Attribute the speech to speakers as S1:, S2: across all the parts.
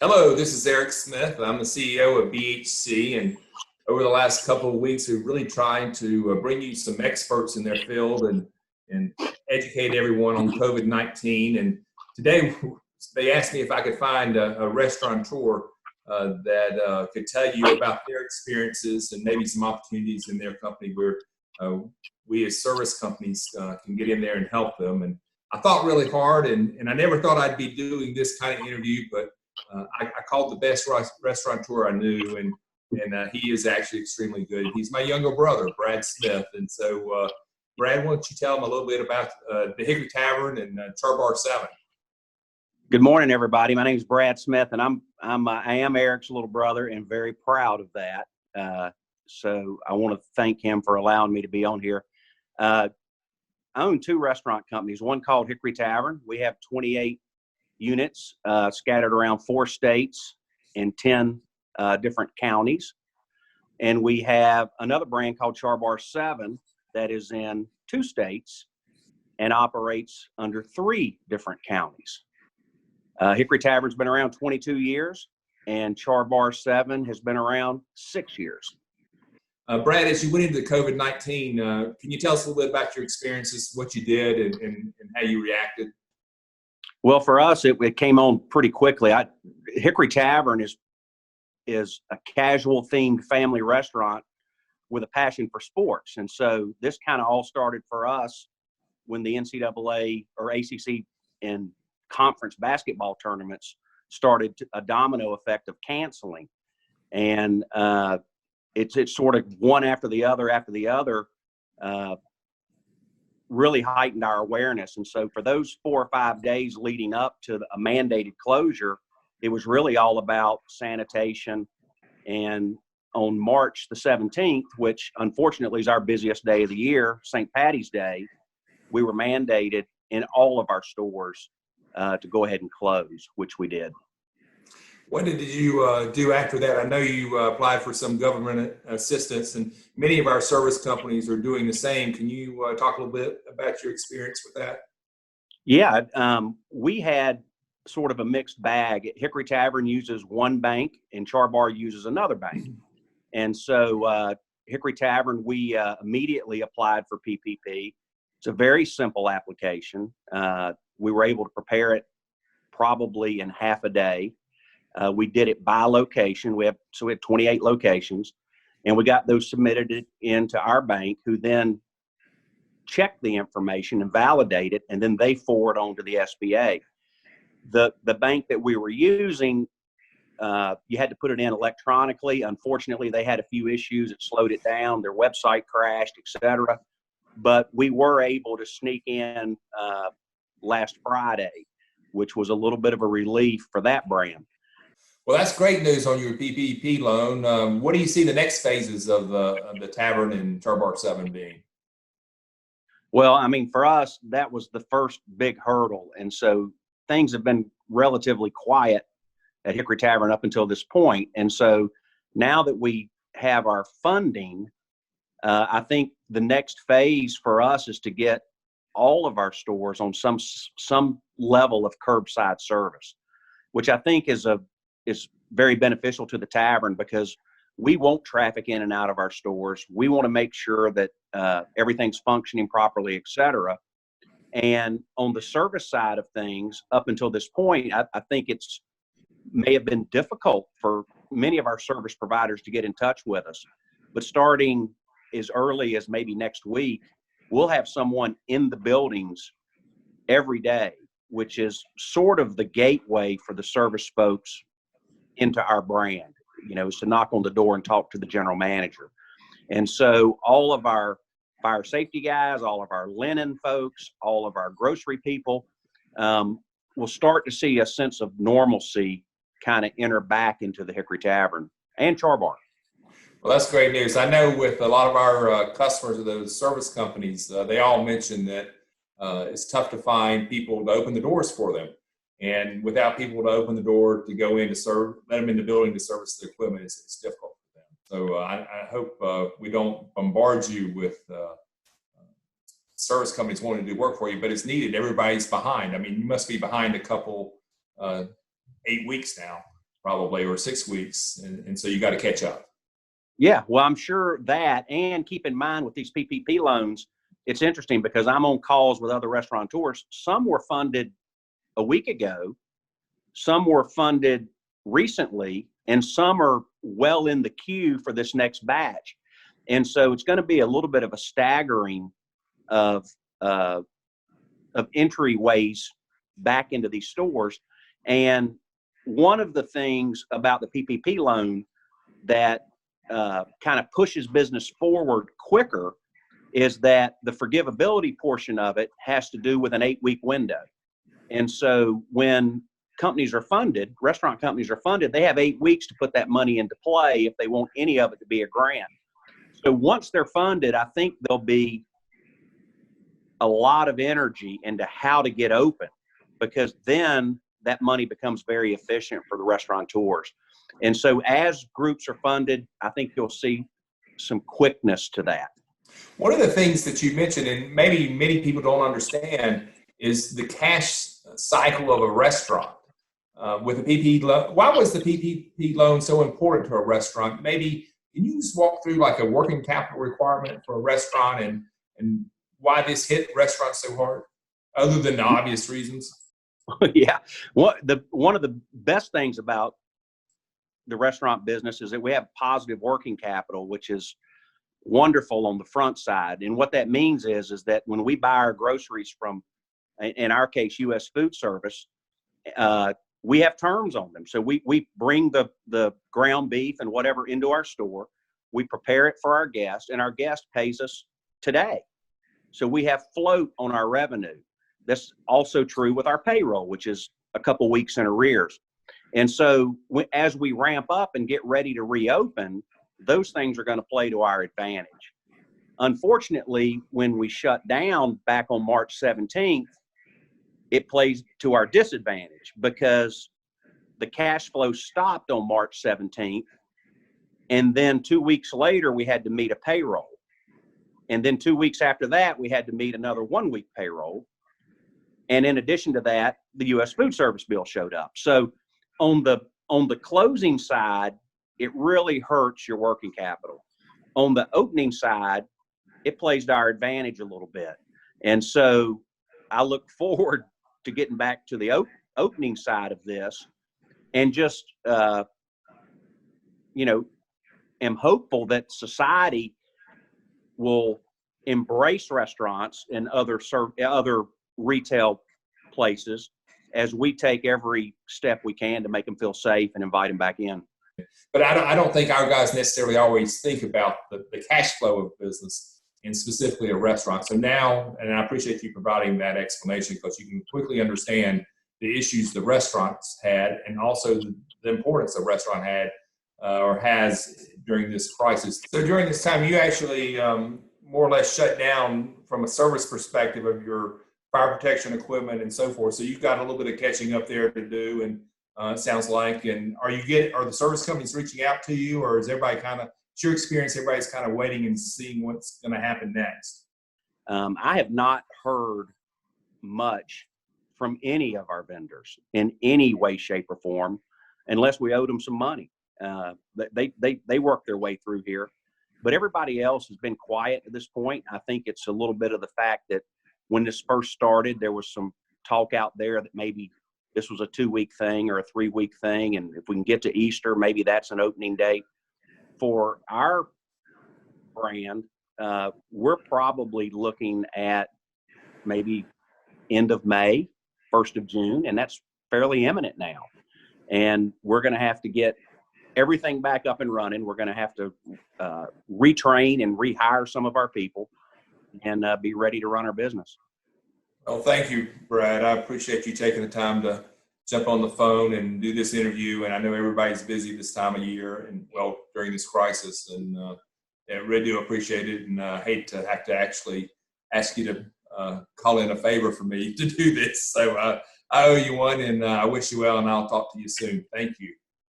S1: Hello, this is Eric Smith. I'm the CEO of BHC, and over the last couple of weeks, we've really tried to bring you some experts in their field and educate everyone on COVID-19. And today, they asked me if I could find a restaurateur that could tell you about their experiences and maybe some opportunities in their company where we as service companies can get in there and help them. And I thought really hard, and I never thought I'd be doing this kind of interview, but I called the best restaurateur I knew, and he is actually extremely good. He's my younger brother, Brad Smith. And so, Brad, why don't you tell him a little bit about the Hickory Tavern and Char Bar 7?
S2: Good morning, everybody. My name is Brad Smith, and I am Eric's little brother, and very proud of that. So I want to thank him for allowing me to be on here. I own two restaurant companies. One called Hickory Tavern. We have 28 units scattered around 4 states and 10 different counties. And we have another brand called Char Bar 7 that is in 2 states and operates under 3 different counties. Hickory Tavern's been around 22 years, and Char Bar 7 has been around 6 years.
S1: Brad, as you went into the COVID-19, can you tell us a little bit about your experiences, what you did, and how you reacted?
S2: Well, for us, it came on pretty quickly. Hickory Tavern is a casual themed family restaurant with a passion for sports. And so this kind of all started for us when the NCAA or ACC and conference basketball tournaments started a domino effect of canceling. And it's sort of one after the other, really heightened our awareness. And so for those 4 or 5 days leading up to a mandated closure, it was really all about sanitation. And on March the 17th, which unfortunately is our busiest day of the year, St. Patty's Day, we were mandated in all of our stores to go ahead and close, which we did.
S1: What did you do after that? I know you applied for some government assistance, and many of our service companies are doing the same. Can you talk a little bit about your experience with that?
S2: Yeah, we had sort of a mixed bag. Hickory Tavern uses one bank, and Char Bar uses another bank. And so Hickory Tavern, we immediately applied for PPP. It's a very simple application. We were able to prepare it probably in half a day. We did it by location. We had 28 locations, and we got those submitted into our bank, who then checked the information and validate it, and then they forward on to the SBA. The bank that we were using, you had to put it in electronically. Unfortunately, they had a few issues. It slowed it down. Their website crashed, etc. But we were able to sneak in last Friday, which was a little bit of a relief for that brand.
S1: Well, that's great news on your PPP loan. What do you see the next phases of the tavern and Char Bar 7 being?
S2: Well, I mean, for us, that was the first big hurdle. And so things have been relatively quiet at Hickory Tavern up until this point. And so now that we have our funding, I think the next phase for us is to get all of our stores on some level of curbside service, which I think is very beneficial to the tavern, because we want traffic in and out of our stores. We want to make sure that everything's functioning properly, et cetera. And on the service side of things, up until this point, I think may have been difficult for many of our service providers to get in touch with us. But starting as early as maybe next week, we'll have someone in the buildings every day, which is sort of the gateway for the service folks into our brand, is to knock on the door and talk to the general manager. And so all of our fire safety guys, all of our linen folks, all of our grocery people will start to see a sense of normalcy kind of enter back into the Hickory Tavern and Char Bar.
S1: Well, that's great news. I know with a lot of our customers of those service companies, they all mention that it's tough to find people to open the doors for them. And without people to open the door to go in to serve, let them in the building to service the equipment, it's difficult for them. So I hope we don't bombard you with service companies wanting to do work for you, but it's needed. Everybody's behind. I mean, you must be behind a couple, 8 weeks now. probably, or 6 weeks. And so you got to catch up.
S2: Yeah, well, I'm sure that, and keep in mind with these PPP loans, it's interesting because I'm on calls with other restaurateurs. Some were funded a week ago, some were funded recently, and some are well in the queue for this next batch. And so it's going to be a little bit of a staggering of entryways back into these stores. And one of the things about the PPP loan that kind of pushes business forward quicker is that the forgivability portion of it has to do with an 8-week window. And so when companies are funded, restaurant companies are funded, they have 8 weeks to put that money into play if they want any of it to be a grant. So once they're funded, I think there'll be a lot of energy into how to get open, because then that money becomes very efficient for the restaurateurs. And so as groups are funded, I think you'll see some quickness to that.
S1: One of the things that you mentioned, and maybe many people don't understand, is the cash cycle of a restaurant. With the PPP loan, why was the PPP loan so important to a restaurant? Maybe can you just walk through like a working capital requirement for a restaurant and why this hit restaurants so hard, other than the obvious reasons?
S2: Yeah, one of the best things about the restaurant business is that we have positive working capital, which is wonderful on the front side. And what that means is that when we buy our groceries from, in our case, U.S. Food Service, we have terms on them. So we bring the ground beef and whatever into our store. We prepare it for our guest, and our guest pays us today. So we have float on our revenue. That's also true with our payroll, which is a couple weeks in arrears. And so as we ramp up and get ready to reopen, those things are going to play to our advantage. Unfortunately, when we shut down back on March 17th, it plays to our disadvantage because the cash flow stopped on March 17th. And then 2 weeks later, we had to meet a payroll. And then 2 weeks after that, we had to meet another 1 week payroll. And in addition to that, the U.S. Food Service bill showed up. So on the closing side, it really hurts your working capital. On the opening side, it plays to our advantage a little bit. And so I look forward to getting back to the opening side of this, and just, am hopeful that society will embrace restaurants and other retail places as we take every step we can to make them feel safe and invite them back in.
S1: But I don't think our guys necessarily always think about the cash flow of business, and specifically a restaurant. So now, and I appreciate you providing that explanation, because you can quickly understand the issues the restaurants had, and also the importance the restaurant had or has during this crisis. So during this time, you actually more or less shut down from a service perspective of your fire protection equipment and so forth. So you've got a little bit of catching up there to do, and it sounds like. And are the service companies reaching out to you, or is everybody it's your experience, everybody's kind of waiting and seeing what's going to happen next?
S2: I have not heard much from any of our vendors in any way, shape, or form, unless we owed them some money. They work their way through here, but everybody else has been quiet at this point. I think it's a little bit of the fact that when this first started, there was some talk out there that maybe this was a 2-week thing or a 3-week thing, and if we can get to Easter, maybe that's an opening date. For our brand, we're probably looking at maybe end of May, 1st of June, and that's fairly imminent now. And we're going to have to get everything back up and running. We're going to have to retrain and rehire some of our people and be ready to run our business.
S1: Well, thank you, Brad. I appreciate you taking the time to jump on the phone and do this interview. And I know everybody's busy this time of year and, well, during this crisis. And I really do appreciate it. And I hate to have to actually ask you to call in a favor for me to do this. So I owe you one, and I wish you well, and I'll talk to you soon. Thank you.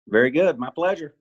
S2: Very good. My pleasure.